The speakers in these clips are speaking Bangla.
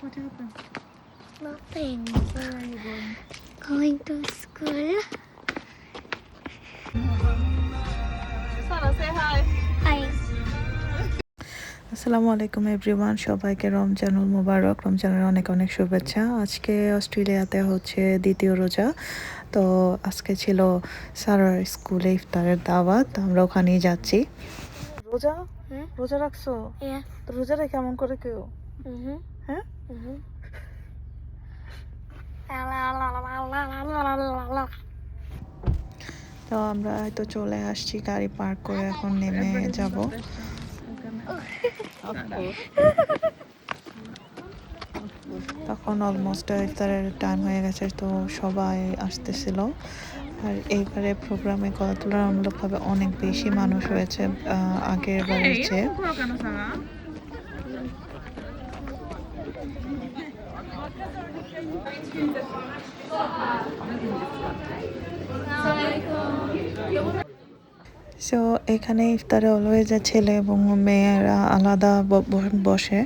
What happened? Nothing. Where are you going? Going to school. Sana, say hi. Hi. আসসালামু আলাইকুম এভরিওয়ান, সবাইকে রমজানুল মুবারক। রমজানের অনেক অনেক শুভেচ্ছা। আজকে অস্ট্রেলিয়াতে হচ্ছে দ্বিতীয় রোজা, তো আজকে ছিল সারার স্কুলে ইফতারের দাওয়াত, আমরা ওখানেই যাচ্ছি। রোজা রোজা রাখছো? Yeah. তো রোজাটা কেমন করে কেউ? হ্যাঁ, তো আমরা হয়তো চলে আসছি, গাড়ি পার্ক করে এখন নেমে যাব। তখন অলমোস্ট ইফতারের টাইম হয়ে গেছে, তো সবাই আসতেছিল। আর এইবারে প্রোগ্রামে তুলনামূলকভাবে অনেক বেশি মানুষ হয়েছে আগের বারের চেয়ে। সো এখানে ইফতারে অলওয়েজ ছেলে এবং মেয়েরা আলাদা বসে।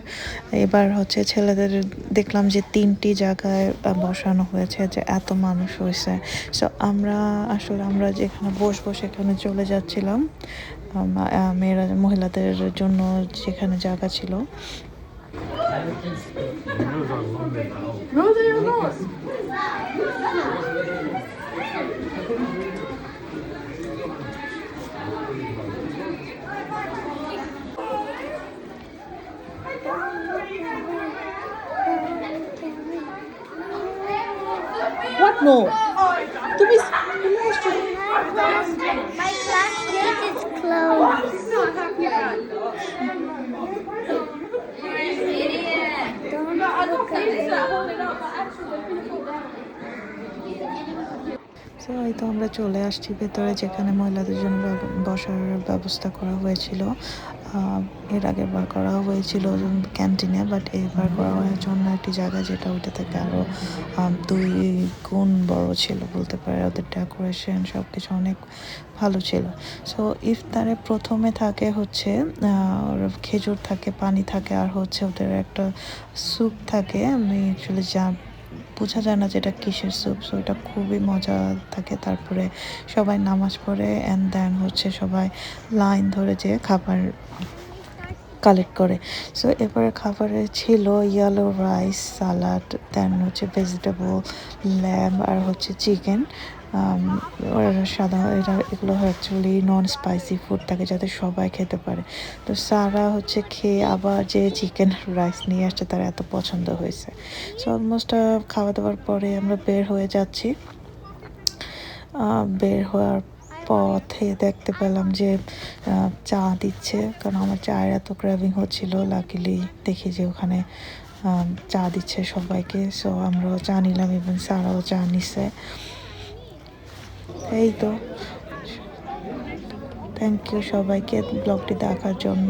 এবার হচ্ছে ছেলেদের দেখলাম যে 3টি জায়গায় বসানো হয়েছে, যে এত মানুষ হয়েছে। সো আমরা যেখানে বসবো সেখানে চলে যাচ্ছিলাম। মেয়েরা মহিলাদের জন্য যেখানে জায়গা ছিল। What no? তুমি My class gate is closed. Don't look at me. So এই তো আমরা চলে আসছি ভেতরে, যেখানে মহিলাদের জন্য বসার ব্যবস্থা করা হয়েছিল। এর আগের বার করা হয়েছিল ক্যান্টিনে, বাট এবার করা হয়েছে অন্য একটি জায়গা, যেটা ওইটা থেকে আরও 2 গুণ বড় ছিল বলতে পারে। ওদের ডেকোরেশন সব কিছু অনেক ভালো ছিল। সো ইফতারে প্রথমে থাকে হচ্ছে খেজুর থাকে, পানি থাকে, আর হচ্ছে ওদের একটা স্যুপ থাকে। আমি অ্যাকচুয়ালি বোঝা যায় না যেটা কিসের স্যুপ। সো এটা খুবই মজা থাকে। তারপরে সবাই নামাজ পড়ে অ্যান্ড দেন হচ্ছে সবাই লাইন ধরে যে খাবার কালেক্ট করে। সো এবারে খাবারে ছিল ইয়েলো রাইস, সালাড, দেন হচ্ছে ভেজিটেবল, ল্যাম্ব, আর হচ্ছে চিকেন। এগুলো অ্যাকচুয়ালি নন স্পাইসি ফুড থাকে, যাতে সবাই খেতে পারে। তো সারা হচ্ছে খেয়ে আবার যে চিকেন রাইস নিয়ে আসছে, তার এত পছন্দ হয়েছে। সো অলমোস্ট খাওয়া দাওয়ার পরে আমরা বের হয়ে যাচ্ছি। বের হওয়ার পথে দেখতে পেলাম যে চা দিচ্ছে, কারণ আমার চায়ের এত ক্র্যাভিং হচ্ছিল। লাকিলি দেখি যে ওখানে চা দিচ্ছে সবাইকে। সো আমরাও চা নিলাম এবং সারাও চা নিছে। এই তো, থ্যাংক ইউ সবাইকে ব্লগটি দেখার জন্য।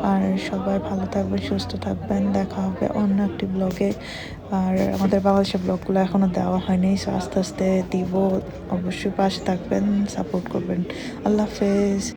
আর সবাই ভালো থাকবেন, সুস্থ থাকবেন। দেখা হবে অন্য একটি ব্লগে। আর আমাদের বাংলাদেশের ব্লগগুলো এখনও দেওয়া হয়নি, সো আস্তে আস্তে দিব। অবশ্যই পাশে থাকবেন, সাপোর্ট করবেন। আল্লাহ হাফেজ।